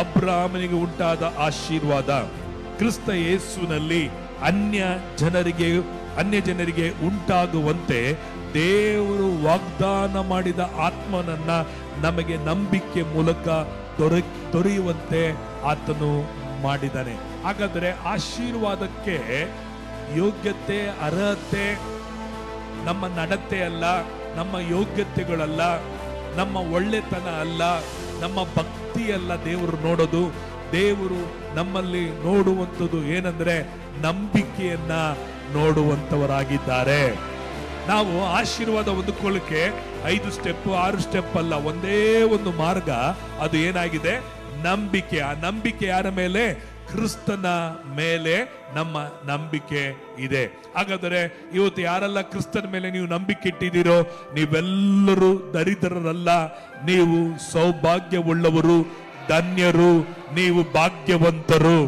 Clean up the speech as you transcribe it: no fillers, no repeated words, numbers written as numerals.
ಅಬ್ರಹಾಮನಿಗೆ ಉಂಟಾದ ಆಶೀರ್ವಾದ ಕ್ರಿಸ್ತ ಯೇಸುವಿನಲ್ಲಿ ಅನ್ಯ ಜನರಿಗೆ ಉಂಟಾಗುವಂತೆ ದೇವರು ವಾಗ್ದಾನ ಮಾಡಿದ ಆತ್ಮನನ್ನ ನಮಗೆ ನಂಬಿಕೆ ಮೂಲಕ ದೊರೆಯುವಂತೆ ಆತನು ಮಾಡಿದ್ದಾನೆ. ಹಾಗಾದರೆ ಆಶೀರ್ವಾದಕ್ಕೆ ಯೋಗ್ಯತೆ, ಅರ್ಹತೆ ನಮ್ಮ ನಡತೆ ಅಲ್ಲ, ನಮ್ಮ ಯೋಗ್ಯತೆಗಳಲ್ಲ, ನಮ್ಮ ಒಳ್ಳೆತನ ಅಲ್ಲ, ನಮ್ಮ ಭಕ್ತಿ ಅಲ್ಲ ದೇವರು ನೋಡೋದು. ದೇವರು ನಮ್ಮಲ್ಲಿ ನೋಡುವಂಥದ್ದು ಏನಂದ್ರೆ ನಂಬಿಕೆಯನ್ನ ನೋಡುವಂತವರಾಗಿದ್ದಾರೆ. ನಾವು ಆಶೀರ್ವಾದ ಹೊಂದಿಕೊಳ್ಳಕ್ಕೆ 5 ಸ್ಟೆಪ್ 6 ಸ್ಟೆಪ್ ಅಲ್ಲ, ಒಂದೇ ಒಂದು ಮಾರ್ಗ. ಅದು ಏನಾಗಿದೆ? ನಂಬಿಕೆ. ಆ ನಂಬಿಕೆ ಯಾರ ಮೇಲೆ? ಕ್ರಿಸ್ತನ ಮೇಲೆ ನಮ್ಮ ನಂಬಿಕೆ ಇದೆ. ಹಾಗಾದರೆ ಇವತ್ತು ಯಾರೆಲ್ಲ ಕ್ರಿಸ್ತನ ಮೇಲೆ ನೀವು ನಂಬಿಕೆ ಇಟ್ಟಿದ್ದೀರೋ ನೀವೆಲ್ಲರೂ ದರಿದ್ರರಲ್ಲ, ನೀವು ಸೌಭಾಗ್ಯವುಳ್ಳವರು, ಧನ್ಯರು, ನೀವು ಭಾಗ್ಯವಂತರು.